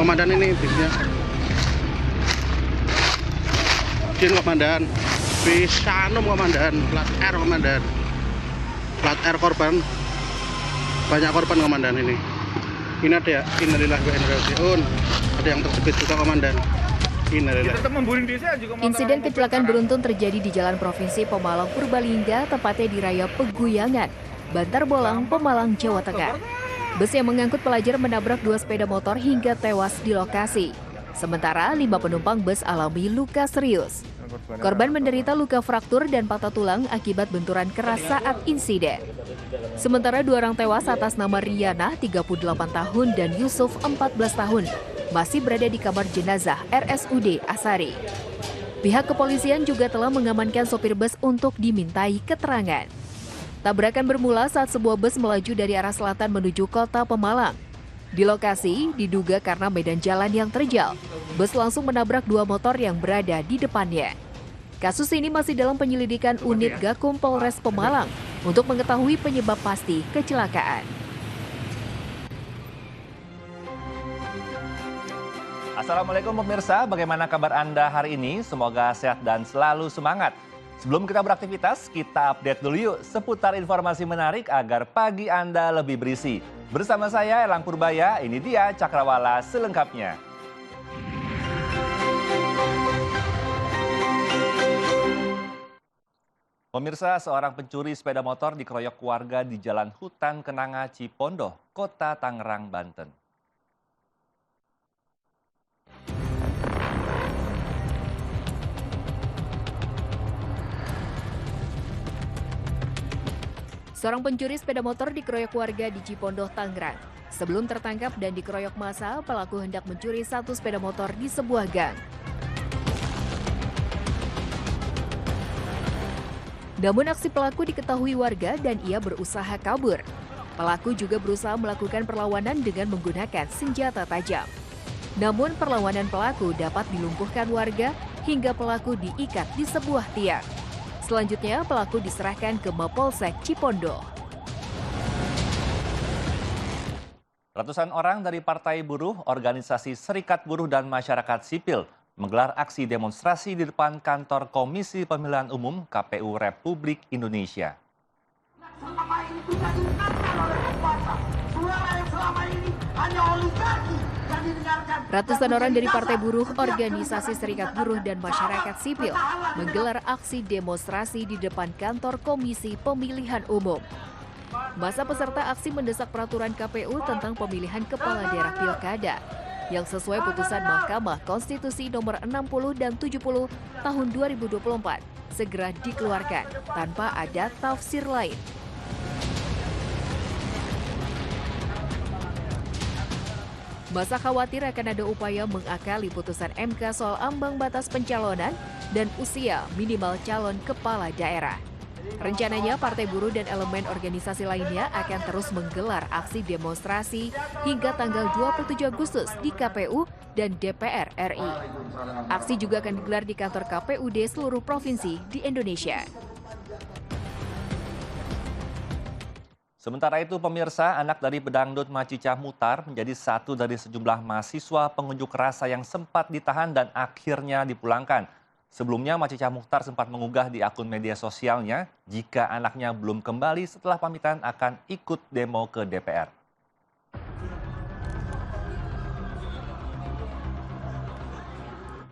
Komandan ini bisnya. Izin komandan. Bis Shanum komandan, plat R komandan. Plat R korban. Banyak korban komandan ini. Ini ada ya, innalillahi wa inna ilaihi raji'un. Ada yang terjepit juga komandan. Insiden kecelakaan beruntun terjadi di Jalan Provinsi Pemalang Purbalingga, tepatnya di Raya Peguyangan, Bantar Bolang, Pemalang, Jawa Tengah. Bus yang mengangkut pelajar menabrak 2 sepeda motor hingga tewas di lokasi. Sementara 5 penumpang bus alami luka serius. Korban menderita luka fraktur dan patah tulang akibat benturan keras saat insiden. Sementara 2 orang tewas atas nama Riana, 38 tahun, dan Yusuf, 14 tahun, masih berada di kamar jenazah RSUD Asari. Pihak kepolisian juga telah mengamankan sopir bus untuk dimintai keterangan. Tabrakan bermula saat sebuah bus melaju dari arah selatan menuju kota Pemalang. Di lokasi, diduga karena medan jalan yang terjal, bus langsung menabrak 2 motor yang berada di depannya. Kasus ini masih dalam penyelidikan unit Gakum Polres Pemalang untuk mengetahui penyebab pasti kecelakaan. Assalamualaikum pemirsa, bagaimana kabar Anda hari ini? Semoga sehat dan selalu semangat. Sebelum kita beraktivitas, kita update dulu yuk seputar informasi menarik agar pagi Anda lebih berisi. Bersama saya Elang Purbaya, ini dia Cakrawala selengkapnya. Pemirsa, seorang pencuri sepeda motor dikeroyok warga di Jalan Hutan Kenanga Cipondoh, Kota Tangerang, Banten. Seorang pencuri sepeda motor dikeroyok warga di Cipondoh, Tangerang. Sebelum tertangkap dan dikeroyok massa, pelaku hendak mencuri 1 sepeda motor di sebuah gang. Namun aksi pelaku diketahui warga dan ia berusaha kabur. Pelaku juga berusaha melakukan perlawanan dengan menggunakan senjata tajam. Namun perlawanan pelaku dapat dilumpuhkan warga hingga pelaku diikat di sebuah tiang. Selanjutnya, pelaku diserahkan ke Mapolsek Cipondoh. Ratusan orang dari Partai Buruh, Organisasi Serikat Buruh dan Masyarakat Sipil menggelar aksi demonstrasi di depan kantor Komisi Pemilihan Umum KPU Republik Indonesia. Selama ini tidak didengarkan oleh penguasa. Suara yang selama ini hanya oligarki yang didengarkan. Ratusan orang dari Partai Buruh, Organisasi Serikat Buruh dan Masyarakat Sipil menggelar aksi demonstrasi di depan kantor Komisi Pemilihan Umum. Masa peserta aksi mendesak peraturan KPU tentang pemilihan kepala daerah pilkada yang sesuai putusan Mahkamah Konstitusi nomor 60 dan 70 tahun 2024 segera dikeluarkan tanpa ada tafsir lain. Masa khawatir akan ada upaya mengakali putusan MK soal ambang batas pencalonan dan usia minimal calon kepala daerah. Rencananya Partai Buruh dan elemen organisasi lainnya akan terus menggelar aksi demonstrasi hingga tanggal 27 Agustus di KPU dan DPR RI. Aksi juga akan digelar di kantor KPUD seluruh provinsi di Indonesia. Sementara itu pemirsa, anak dari pedangdut Macica Muchtar menjadi satu dari sejumlah mahasiswa pengunjuk rasa yang sempat ditahan dan akhirnya dipulangkan. Sebelumnya Macica Muchtar sempat mengunggah di akun media sosialnya jika anaknya belum kembali setelah pamitan akan ikut demo ke DPR.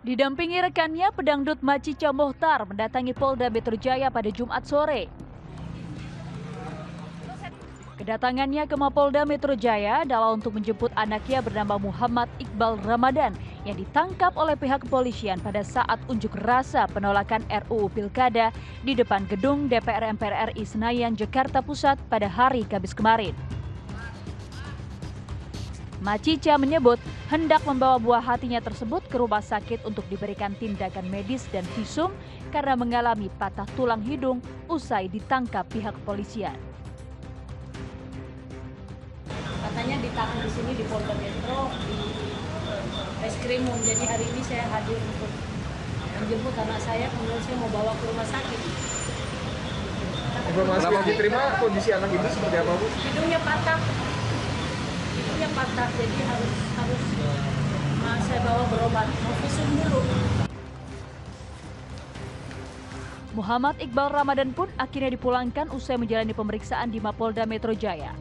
Didampingi rekannya, pedangdut Macica Muchtar mendatangi Polda Metro Jaya pada Jumat sore. Kedatangannya ke Mapolda Metro Jaya adalah untuk menjemput anaknya bernama Muhammad Iqbal Ramadan yang ditangkap oleh pihak kepolisian pada saat unjuk rasa penolakan RUU Pilkada di depan gedung DPR MPR RI Senayan, Jakarta Pusat pada hari Kamis kemarin. Macica menyebut hendak membawa buah hatinya tersebut ke rumah sakit untuk diberikan tindakan medis dan visum karena mengalami patah tulang hidung usai ditangkap pihak kepolisian. Katanya ditahan di sini di Polda Metro di Reskrimum. Jadi hari ini saya hadir untuk menjemput anak saya, kemudian saya mau bawa ke rumah sakit. Informasi yang diterima kondisi anak ibu seperti apa, Bu? Hidungnya patah, jadi harus saya bawa berobat, mau visum dulu. Muhammad Iqbal Ramadan pun akhirnya dipulangkan usai menjalani pemeriksaan di Mapolda Metro Jaya.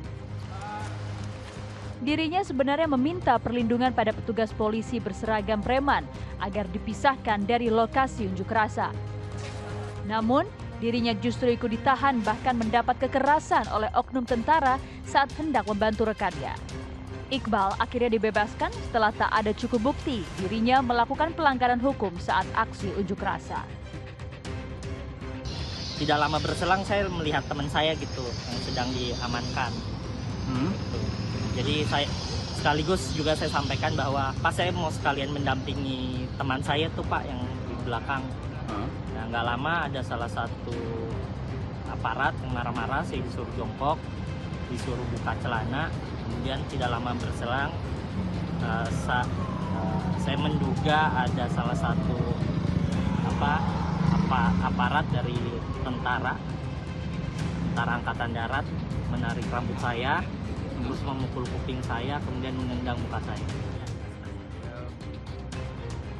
Dirinya sebenarnya meminta perlindungan pada petugas polisi berseragam preman agar dipisahkan dari lokasi unjuk rasa. Namun, dirinya justru ikut ditahan bahkan mendapat kekerasan oleh oknum tentara saat hendak membantu rekannya. Iqbal akhirnya dibebaskan setelah tak ada cukup bukti dirinya melakukan pelanggaran hukum saat aksi unjuk rasa. Tidak lama berselang saya melihat teman saya gitu yang sedang diamankan. Gitu. Jadi saya sekaligus juga saya sampaikan bahwa pas saya mau sekalian mendampingi teman saya tuh Pak yang di belakang. Nah nggak lama ada salah satu aparat yang marah-marah, saya disuruh jongkok, disuruh buka celana. Kemudian tidak lama berselang saya menduga ada salah satu aparat dari tentara angkatan darat menarik rambut saya, terus memukul kuping saya, kemudian menendang muka saya.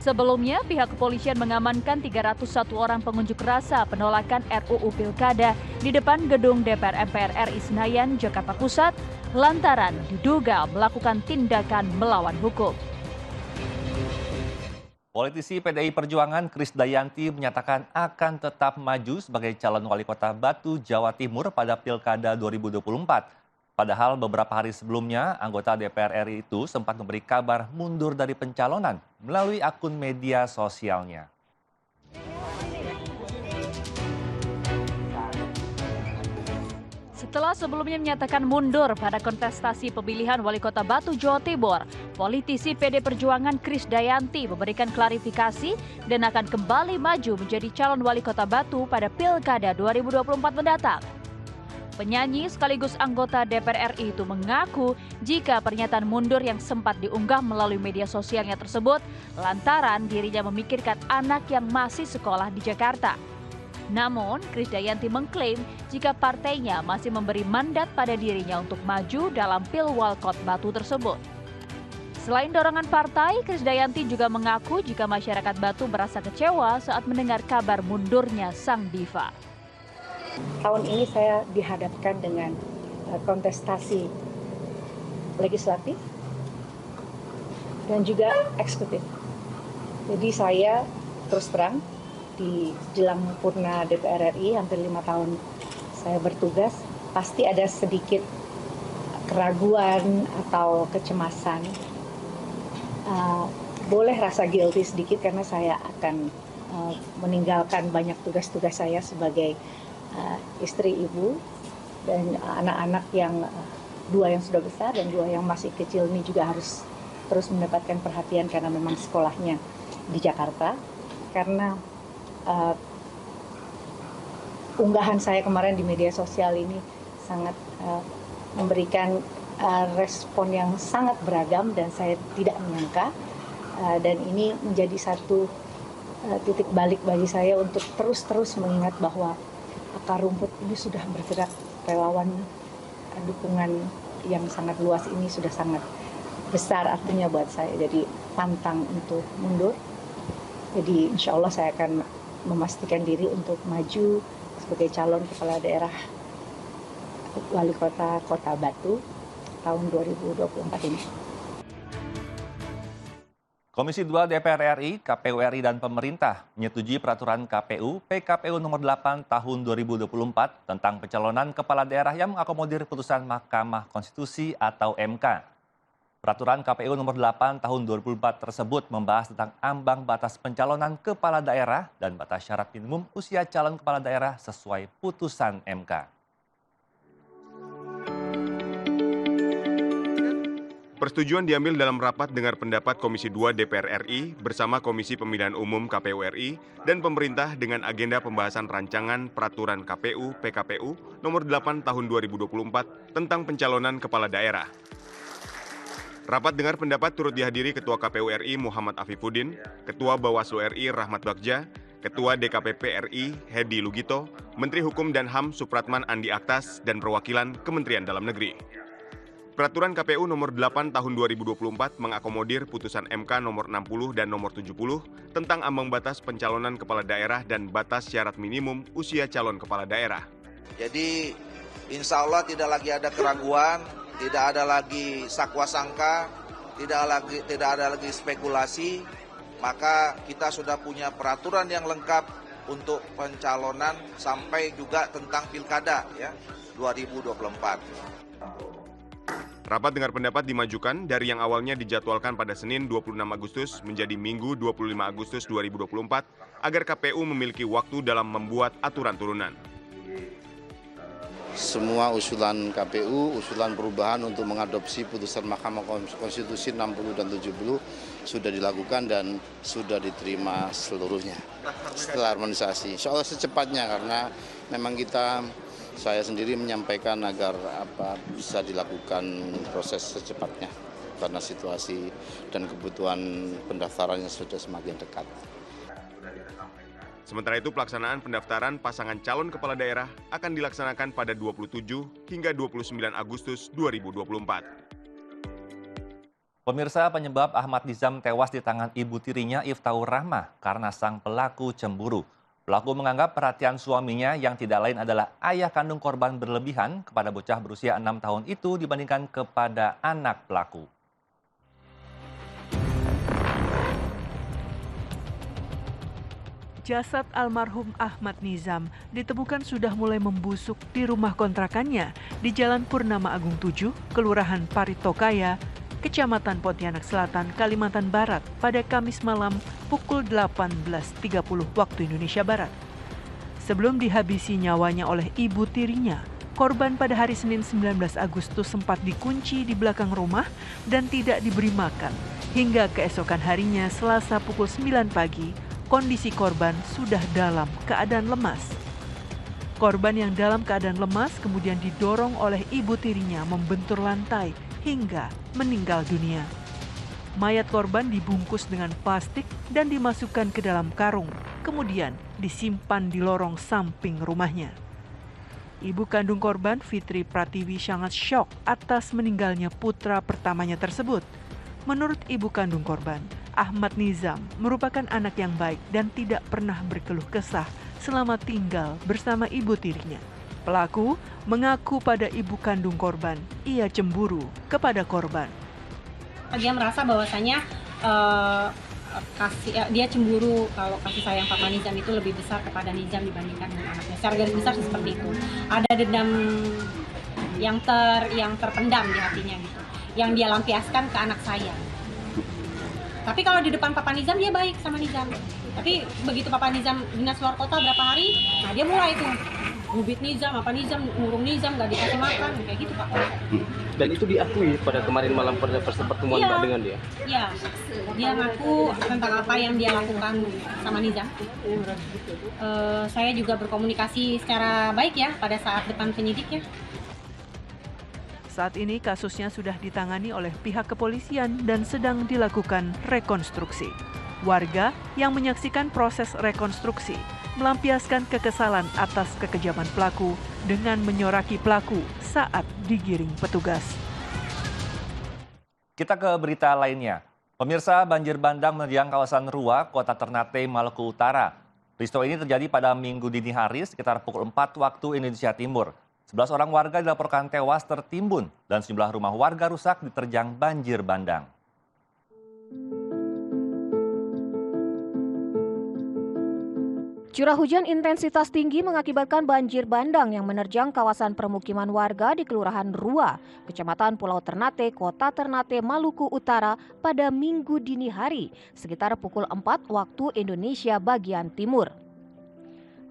Sebelumnya, pihak kepolisian mengamankan 301 orang pengunjuk rasa penolakan RUU Pilkada di depan gedung DPR MPR RI Senayan, Jakarta Pusat, lantaran diduga melakukan tindakan melawan hukum. Politisi PDI Perjuangan Krisdayanti menyatakan akan tetap maju sebagai calon wali kota Batu, Jawa Timur pada Pilkada 2024. Padahal beberapa hari sebelumnya, anggota DPR RI itu sempat memberi kabar mundur dari pencalonan melalui akun media sosialnya. Setelah sebelumnya menyatakan mundur pada kontestasi pemilihan wali kota Batu, Jawa Timur, politisi PD Perjuangan Krisdayanti memberikan klarifikasi dan akan kembali maju menjadi calon wali kota Batu pada Pilkada 2024 mendatang. Penyanyi sekaligus anggota DPR RI itu mengaku jika pernyataan mundur yang sempat diunggah melalui media sosialnya tersebut lantaran dirinya memikirkan anak yang masih sekolah di Jakarta. Namun, Krisdayanti mengklaim jika partainya masih memberi mandat pada dirinya untuk maju dalam Pilwalkot Batu tersebut. Selain dorongan partai, Krisdayanti juga mengaku jika masyarakat Batu merasa kecewa saat mendengar kabar mundurnya sang diva. Tahun ini saya dihadapkan dengan kontestasi legislatif dan juga eksekutif. Jadi saya terus terang di jelang purna DPR RI hampir 5 tahun saya bertugas, pasti ada sedikit keraguan atau kecemasan. Boleh rasa guilty sedikit karena saya akan meninggalkan banyak tugas-tugas saya sebagai istri, ibu, dan anak-anak yang 2 yang sudah besar dan 2 yang masih kecil ini juga harus terus mendapatkan perhatian karena memang sekolahnya di Jakarta. Karena unggahan saya kemarin di media sosial ini sangat memberikan respon yang sangat beragam dan saya tidak menyangka, dan ini menjadi satu titik balik bagi saya untuk terus mengingat bahwa akar rumput ini sudah bergerak, relawan dukungan yang sangat luas ini sudah sangat besar artinya buat saya, jadi pantang untuk mundur. Jadi insya Allah saya akan memastikan diri untuk maju sebagai calon kepala daerah wali kota Kota Batu tahun 2024 ini. Komisi 2 DPR RI, KPU RI, dan pemerintah menyetujui peraturan KPU PKPU nomor 8 tahun 2024 tentang pencalonan kepala daerah yang mengakomodir putusan Mahkamah Konstitusi atau MK. Peraturan KPU nomor 8 tahun 2024 tersebut membahas tentang ambang batas pencalonan kepala daerah dan batas syarat minimum usia calon kepala daerah sesuai putusan MK. Persetujuan diambil dalam rapat dengar pendapat Komisi 2 DPR RI bersama Komisi Pemilihan Umum KPU RI dan pemerintah dengan agenda pembahasan rancangan peraturan KPU PKPU nomor 8 tahun 2024 tentang pencalonan kepala daerah. Rapat dengar pendapat turut dihadiri Ketua KPU RI Muhammad Afifuddin, Ketua Bawaslu RI Rahmat Bagja, Ketua DKPP RI Hedi Lugito, Menteri Hukum dan HAM Supratman Andi Aktas, dan perwakilan Kementerian Dalam Negeri. Peraturan KPU nomor 8 tahun 2024 mengakomodir putusan MK nomor 60 dan nomor 70 tentang ambang batas pencalonan kepala daerah dan batas syarat minimum usia calon kepala daerah. Jadi insya Allah tidak lagi ada keraguan, tidak ada lagi sakwa sangka, tidak ada lagi spekulasi, maka kita sudah punya peraturan yang lengkap untuk pencalonan sampai juga tentang pilkada ya 2024. Rapat dengar pendapat dimajukan dari yang awalnya dijadwalkan pada Senin 26 Agustus menjadi Minggu 25 Agustus 2024 agar KPU memiliki waktu dalam membuat aturan turunan. Semua usulan KPU, usulan perubahan untuk mengadopsi putusan Mahkamah Konstitusi 60 dan 70 sudah dilakukan dan sudah diterima seluruhnya setelah harmonisasi. Soal secepatnya karena memang saya sendiri menyampaikan agar bisa dilakukan proses secepatnya karena situasi dan kebutuhan pendaftarannya sudah semakin dekat. Sementara itu pelaksanaan pendaftaran pasangan calon kepala daerah akan dilaksanakan pada 27 hingga 29 Agustus 2024. Pemirsa, penyebab Ahmad Nizam tewas di tangan ibu tirinya Iftaur Rahmah karena sang pelaku cemburu. Pelaku menganggap perhatian suaminya yang tidak lain adalah ayah kandung korban berlebihan kepada bocah berusia 6 tahun itu dibandingkan kepada anak pelaku. Jasad almarhum Ahmad Nizam ditemukan sudah mulai membusuk di rumah kontrakannya di Jalan Purnama Agung 7, Kelurahan Paritokaya, Kecamatan Pontianak Selatan, Kalimantan Barat pada Kamis malam pukul 18.30 waktu Indonesia Barat. Sebelum dihabisi nyawanya oleh ibu tirinya, korban pada hari Senin 19 Agustus sempat dikunci di belakang rumah dan tidak diberi makan. Hingga keesokan harinya Selasa pukul 9 pagi, kondisi korban sudah dalam keadaan lemas. Korban yang dalam keadaan lemas kemudian didorong oleh ibu tirinya membentur lantai hingga meninggal dunia. Mayat korban dibungkus dengan plastik dan dimasukkan ke dalam karung, kemudian disimpan di lorong samping rumahnya. Ibu kandung korban, Fitri Pratiwi, sangat syok atas meninggalnya putra pertamanya tersebut. Menurut ibu kandung korban, Ahmad Nizam merupakan anak yang baik dan tidak pernah berkeluh kesah selama tinggal bersama ibu tirinya. Pelaku mengaku pada ibu kandung korban, ia cemburu kepada korban. Dia merasa bahwasanya dia cemburu kalau kasih sayang Papa Nizam itu lebih besar kepada Nizam dibandingkan dengan anaknya. Secara garis besar seperti itu. Ada dendam yang terpendam di hatinya gitu, yang dia lampiaskan ke anak saya. Tapi kalau di depan Papa Nizam dia baik sama Nizam. Tapi begitu Papa Nizam dinas luar kota berapa hari, nah dia mulai tuh gubit Nizam, ngurung Nizam, gak dikasih makan, kayak gitu Pak. Dan itu diakui pada kemarin malam pada pertemuan Mbak dengan dia? Iya, dia ngaku tentang apa yang dia lakukan sama Nizam. Saya juga berkomunikasi secara baik ya pada saat depan penyidik ya. Saat ini kasusnya sudah ditangani oleh pihak kepolisian dan sedang dilakukan rekonstruksi. Warga yang menyaksikan proses rekonstruksi melampiaskan kekesalan atas kekejaman pelaku dengan menyoraki pelaku saat digiring petugas. Kita ke berita lainnya. Pemirsa, banjir bandang menerjang kawasan Rua, Kota Ternate, Maluku Utara. Peristiwa ini terjadi pada Minggu dini hari sekitar pukul 4 waktu Indonesia Timur. 11 orang warga dilaporkan tewas tertimbun dan sejumlah rumah warga rusak diterjang banjir bandang. Curah hujan intensitas tinggi mengakibatkan banjir bandang yang menerjang kawasan permukiman warga di Kelurahan Rua, Kecamatan Pulau Ternate, Kota Ternate, Maluku Utara pada Minggu dini hari sekitar pukul 4 waktu Indonesia bagian timur.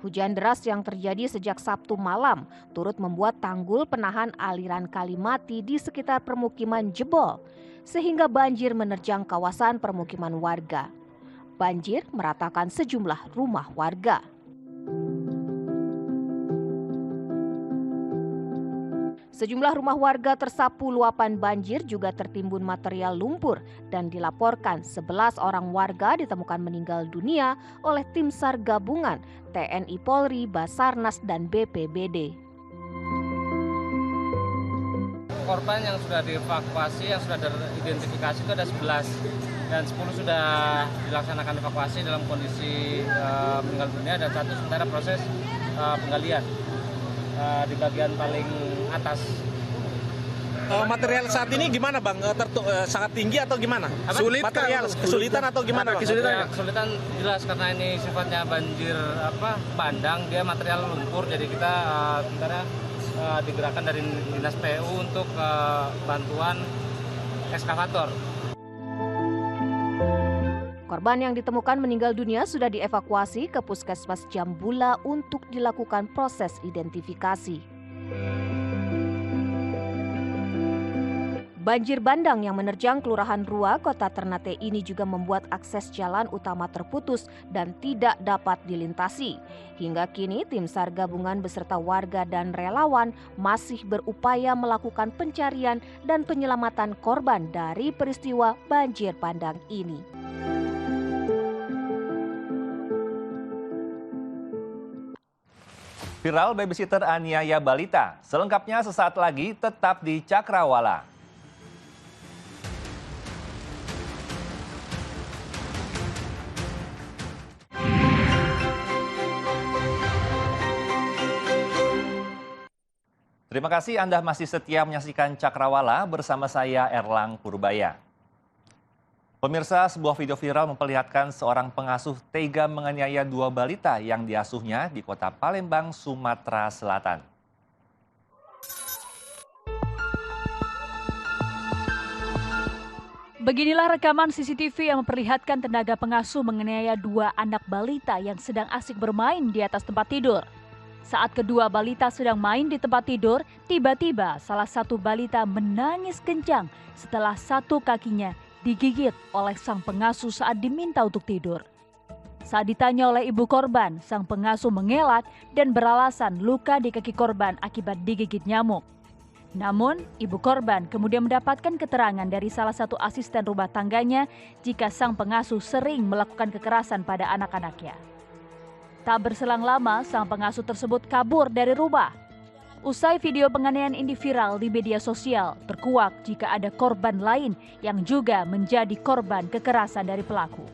Hujan deras yang terjadi sejak Sabtu malam turut membuat tanggul penahan aliran kali mati di sekitar permukiman jebol, sehingga banjir menerjang kawasan permukiman warga. Banjir meratakan sejumlah rumah warga. Sejumlah rumah warga tersapu luapan banjir juga tertimbun material lumpur dan dilaporkan 11 orang warga ditemukan meninggal dunia oleh tim SAR gabungan TNI Polri, Basarnas, dan BPBD. korban yang sudah dievakuasi, yang sudah teridentifikasi itu ada 11 dan 10 sudah dilaksanakan evakuasi dalam kondisi meninggal dunia dan 1 sementara proses penggalian di bagian paling atas. Material saat ini gimana Bang? Sangat tinggi atau gimana? Sulit material, kesulitan atau gimana? Kesulitan jelas karena ini sifatnya banjir bandang, dia material lumpur, jadi kita sementara digerakkan dari Dinas PU untuk bantuan ekskavator. Korban yang ditemukan meninggal dunia sudah dievakuasi ke Puskesmas Jambula untuk dilakukan proses identifikasi. Banjir bandang yang menerjang Kelurahan Rua, Kota Ternate ini juga membuat akses jalan utama terputus dan tidak dapat dilintasi. Hingga kini tim SAR gabungan beserta warga dan relawan masih berupaya melakukan pencarian dan penyelamatan korban dari peristiwa banjir bandang ini. Viral babysitter aniaya balita. Selengkapnya sesaat lagi, tetap di Cakrawala. Terima kasih Anda masih setia menyaksikan Cakrawala bersama saya Erlang Purbaya. Pemirsa, sebuah video viral memperlihatkan seorang pengasuh tega menganiaya 2 balita yang diasuhnya di Kota Palembang, Sumatera Selatan. Beginilah rekaman CCTV yang memperlihatkan tenaga pengasuh menganiaya 2 anak balita yang sedang asik bermain di atas tempat tidur. Saat kedua balita sedang main di tempat tidur, tiba-tiba salah satu balita menangis kencang setelah satu kakinya digigit oleh sang pengasuh saat diminta untuk tidur. Saat ditanya oleh ibu korban, sang pengasuh mengelak dan beralasan luka di kaki korban akibat digigit nyamuk. Namun, ibu korban kemudian mendapatkan keterangan dari salah satu asisten rumah tangganya jika sang pengasuh sering melakukan kekerasan pada anak-anaknya. Tak berselang lama, sang pengasuh tersebut kabur dari rumah. Usai video penganiayaan ini viral di media sosial, terkuak jika ada korban lain yang juga menjadi korban kekerasan dari pelaku.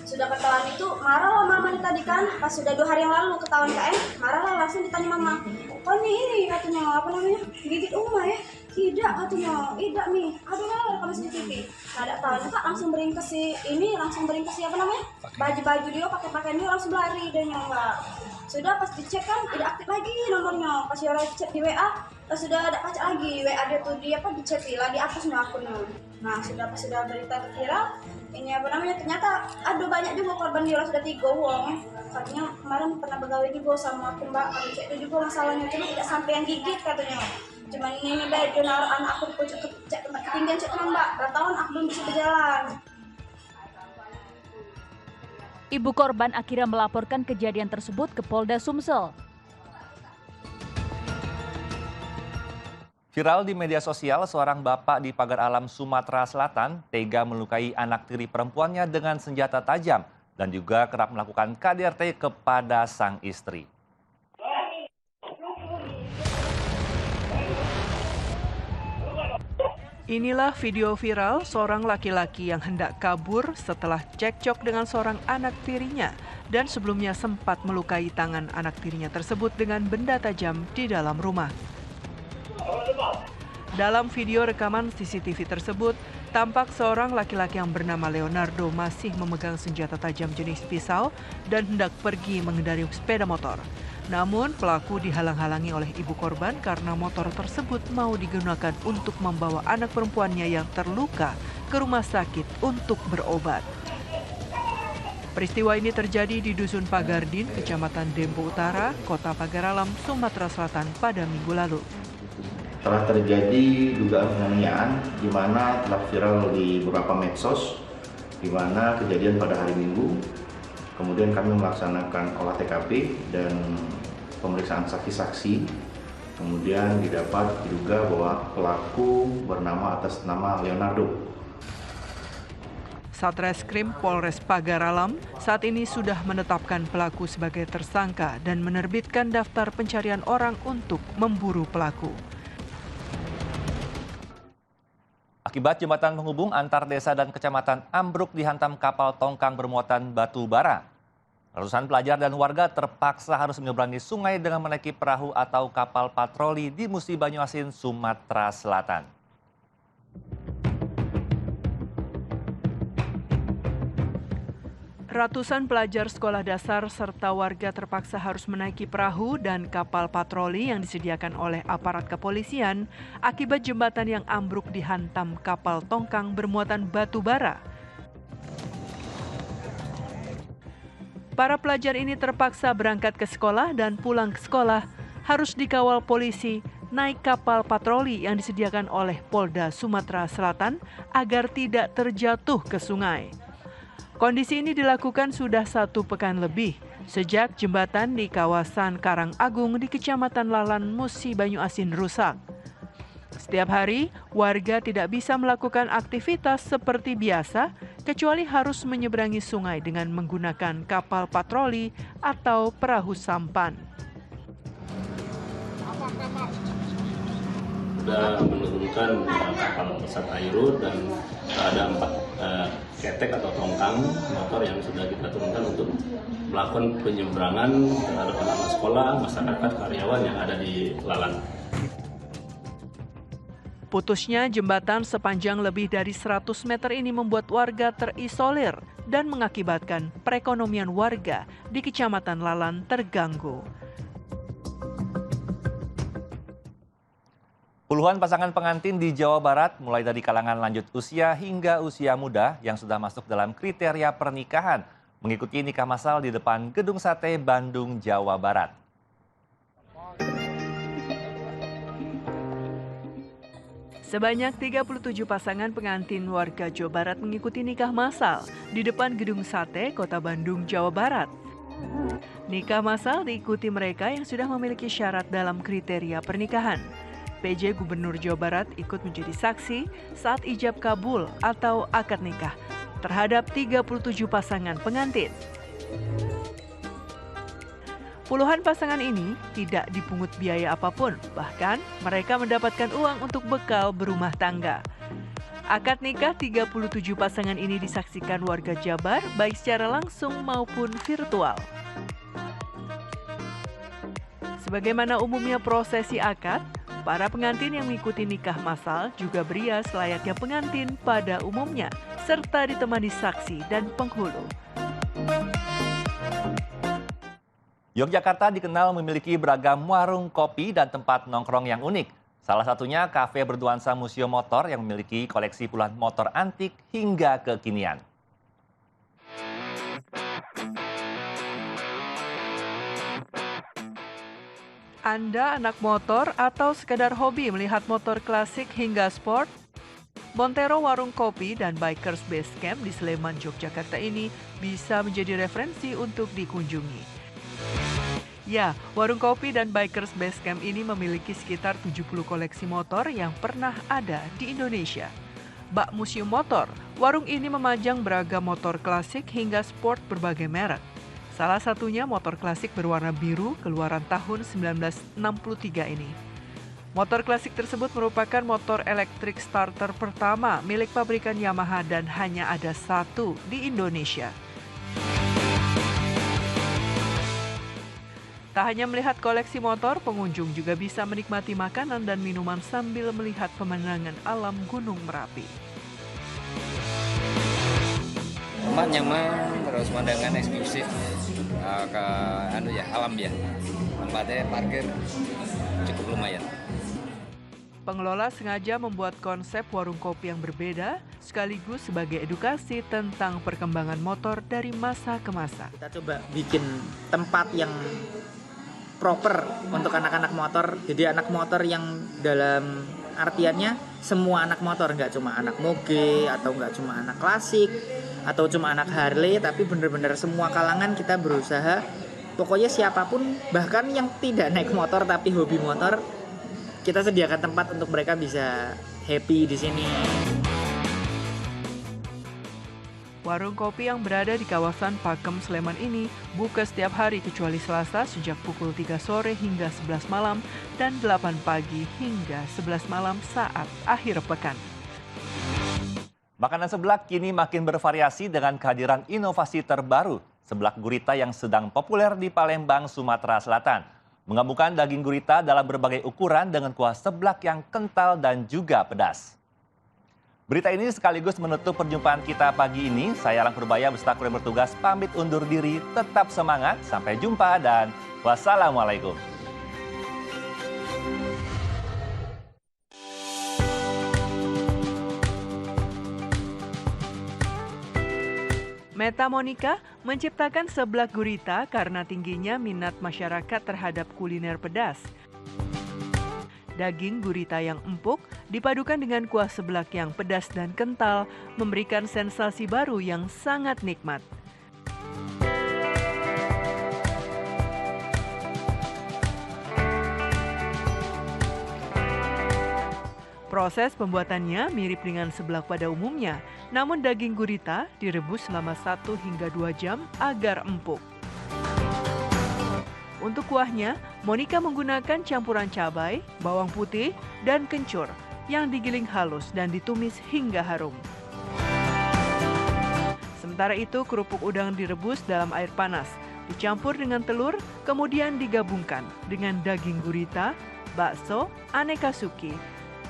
Sudah ketahuan itu, marahlah mama tadi kan, pas sudah 2 hari yang lalu ketahuan KM, marahlah langsung ditanya mama, oh ini katanya apa namanya, gigit Uma ya? Tidak katanya, tidak nih, aduh kalau CCTV. Nah, ada tahu kak langsung bering ke si apa namanya, baju dia pakaian dia langsung lari dia nggak. Sudah pas dicek kan tidak aktif lagi nomornya, pas orang cek di WA, sudah ada kaca lagi WA dia tuh dia dicek lagi hapusnya akunnya. Nah pas sudah berita viral, ini apa namanya ternyata aduh banyak juga korban dia sudah 3 wong. Katanya kemarin pernah begawe juga sama aku mbak, kami cek itu juga masalahnya cuma tidak sampai yang gigit katanya. Cuman ini beda naruh anak aku di pojok tempat ketinggian cek teman mbak, bertahun aku belum bisa berjalan. Ibu korban akhirnya melaporkan kejadian tersebut ke Polda Sumsel. Viral di media sosial, seorang bapak di Pagar Alam, Sumatera Selatan tega melukai anak tiri perempuannya dengan senjata tajam dan juga kerap melakukan KDRT kepada sang istri. Inilah video viral seorang laki-laki yang hendak kabur setelah cekcok dengan seorang anak tirinya dan sebelumnya sempat melukai tangan anak tirinya tersebut dengan benda tajam di dalam rumah. Dalam video rekaman CCTV tersebut, tampak seorang laki-laki yang bernama Leonardo masih memegang senjata tajam jenis pisau dan hendak pergi mengendarai sepeda motor. Namun pelaku dihalang-halangi oleh ibu korban karena motor tersebut mau digunakan untuk membawa anak perempuannya yang terluka ke rumah sakit untuk berobat. Peristiwa ini terjadi di Dusun Pagardin, Kecamatan Dempo Utara, Kota Pagar Alam, Sumatera Selatan pada minggu lalu. Telah terjadi dugaan penganiayaan di mana telah viral di beberapa medsos, di mana kejadian pada hari Minggu. Kemudian kami melaksanakan olah TKP dan pemeriksaan saksi-saksi. Kemudian diduga bahwa pelaku bernama atas nama Leonardo. Satreskrim Polres Pagar Alam saat ini sudah menetapkan pelaku sebagai tersangka dan menerbitkan daftar pencarian orang untuk memburu pelaku. Akibat jembatan penghubung antar desa dan kecamatan ambruk dihantam kapal tongkang bermuatan batu bara. Ratusan pelajar dan warga terpaksa harus menyeberangi sungai dengan menaiki perahu atau kapal patroli di Musi Banyuasin, Sumatera Selatan. Ratusan pelajar sekolah dasar serta warga terpaksa harus menaiki perahu dan kapal patroli yang disediakan oleh aparat kepolisian akibat jembatan yang ambruk dihantam kapal tongkang bermuatan batu bara. Para pelajar ini terpaksa berangkat ke sekolah dan pulang ke sekolah harus dikawal polisi naik kapal patroli yang disediakan oleh Polda Sumatera Selatan agar tidak terjatuh ke sungai. Kondisi ini dilakukan sudah 1 pekan lebih sejak jembatan di kawasan Karang Agung di Kecamatan Lalan, Musi Banyuasin rusak. Setiap hari, warga tidak bisa melakukan aktivitas seperti biasa kecuali harus menyeberangi sungai dengan menggunakan kapal patroli atau perahu sampan. Sudah menurunkan kapal pesat Aero dan ada 4 ketek atau tongkang motor yang sudah kita turunkan untuk melakukan penyeberangan terhadap anak sekolah, masyarakat, karyawan yang ada di Lalan. Putusnya jembatan sepanjang lebih dari 100 meter ini membuat warga terisolir dan mengakibatkan perekonomian warga di Kecamatan Lalan terganggu. Puluhan pasangan pengantin di Jawa Barat, mulai dari kalangan lanjut usia hingga usia muda yang sudah masuk dalam kriteria pernikahan, mengikuti nikah massal di depan Gedung Sate Bandung, Jawa Barat. Sebanyak 37 pasangan pengantin warga Jawa Barat mengikuti nikah massal di depan Gedung Sate, Kota Bandung, Jawa Barat. Nikah massal diikuti mereka yang sudah memiliki syarat dalam kriteria pernikahan. PJ Gubernur Jawa Barat ikut menjadi saksi saat ijab kabul atau akad nikah terhadap 37 pasangan pengantin. Puluhan pasangan ini tidak dipungut biaya apapun, bahkan mereka mendapatkan uang untuk bekal berumah tangga. Akad nikah 37 pasangan ini disaksikan warga Jabar baik secara langsung maupun virtual. Sebagaimana umumnya prosesi akad, para pengantin yang mengikuti nikah massal juga berias layaknya pengantin pada umumnya, serta ditemani saksi dan penghulu. Yogyakarta dikenal memiliki beragam warung kopi dan tempat nongkrong yang unik. Salah satunya kafe bernuansa museum motor yang memiliki koleksi puluhan motor antik hingga kekinian. Anda anak motor atau sekedar hobi melihat motor klasik hingga sport? Montero Warung Kopi dan Bikers Base Camp di Sleman, Yogyakarta ini bisa menjadi referensi untuk dikunjungi. Ya, Warung Kopi dan Bikers Base Camp ini memiliki sekitar 70 koleksi motor yang pernah ada di Indonesia. Bak Museum Motor, warung ini memajang beragam motor klasik hingga sport berbagai merek. Salah satunya motor klasik berwarna biru keluaran tahun 1963 ini. Motor klasik tersebut merupakan motor elektrik starter pertama milik pabrikan Yamaha dan hanya ada 1 di Indonesia. Tak hanya melihat koleksi motor, pengunjung juga bisa menikmati makanan dan minuman sambil melihat pemandangan alam Gunung Merapi. Tempat nyaman, terus pemandangan eksklusif ke alam ya. Tempatnya parkir cukup lumayan. Pengelola sengaja membuat konsep warung kopi yang berbeda sekaligus sebagai edukasi tentang perkembangan motor dari masa ke masa. Kita coba bikin tempat yang proper untuk anak-anak motor. Jadi anak motor yang dalam artiannya semua anak motor, nggak cuma anak moge atau nggak cuma anak klasik atau cuma anak Harley, tapi benar-benar semua kalangan kita berusaha. Pokoknya siapapun, bahkan yang tidak naik motor tapi hobi motor, kita sediakan tempat untuk mereka bisa happy di sini. Warung kopi yang berada di kawasan Pakem, Sleman ini buka setiap hari kecuali Selasa sejak pukul 3 sore hingga 11 malam dan 8 pagi hingga 11 malam saat akhir pekan. Makanan seblak kini makin bervariasi dengan kehadiran inovasi terbaru, seblak gurita yang sedang populer di Palembang, Sumatera Selatan. Menggabungkan daging gurita dalam berbagai ukuran dengan kuah seblak yang kental dan juga pedas. Berita ini sekaligus menutup perjumpaan kita pagi ini. Saya Alang Purbaya beserta kru yang bertugas pamit undur diri. Tetap semangat, sampai jumpa dan wassalamualaikum. Meta Monica menciptakan seblak gurita karena tingginya minat masyarakat terhadap kuliner pedas. Daging gurita yang empuk dipadukan dengan kuah seblak yang pedas dan kental memberikan sensasi baru yang sangat nikmat. Proses pembuatannya mirip dengan seblak pada umumnya, namun daging gurita direbus selama 1 hingga 2 jam agar empuk. Untuk kuahnya, Monica menggunakan campuran cabai, bawang putih, dan kencur yang digiling halus dan ditumis hingga harum. Sementara itu, kerupuk udang direbus dalam air panas, dicampur dengan telur, kemudian digabungkan dengan daging gurita, bakso, aneka suki,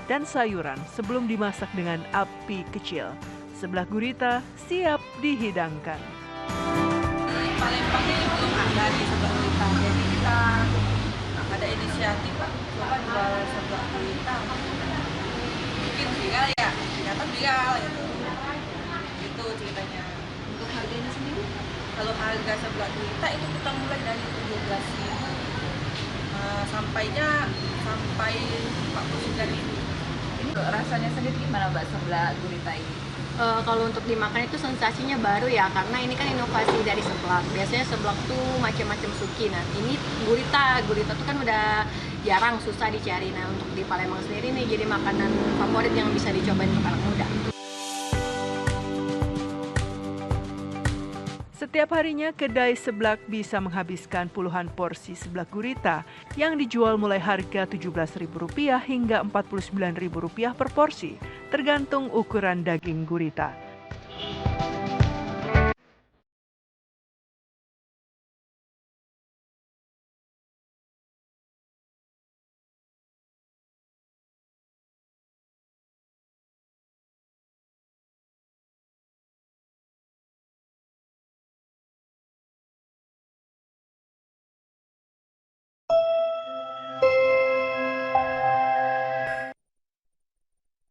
dan sayuran sebelum dimasak dengan api kecil. Seblak gurita siap dihidangkan. Palembang ini belum ada di seblak gurita, jadi kita ada inisiatif coba jual seblak gurita. Mungkin viral ya, ternyata viral gitu. Itu ceritanya. Untuk harganya sendiri? Kalau harga seblak gurita itu kita mulai dari 17.000 sampai 49.000. Ini rasanya sendiri gimana Mbak seblak gurita ini? Kalau untuk dimakan itu sensasinya baru ya, karena ini kan inovasi dari seblak. Biasanya seblak tuh macam-macam suki. Nah ini gurita tuh kan udah jarang, susah dicari. Nah untuk di Palembang sendiri nih jadi makanan favorit yang bisa dicobain untuk anak muda. Setiap harinya kedai seblak bisa menghabiskan puluhan porsi seblak gurita yang dijual mulai harga Rp17.000 hingga Rp49.000 per porsi, tergantung ukuran daging gurita.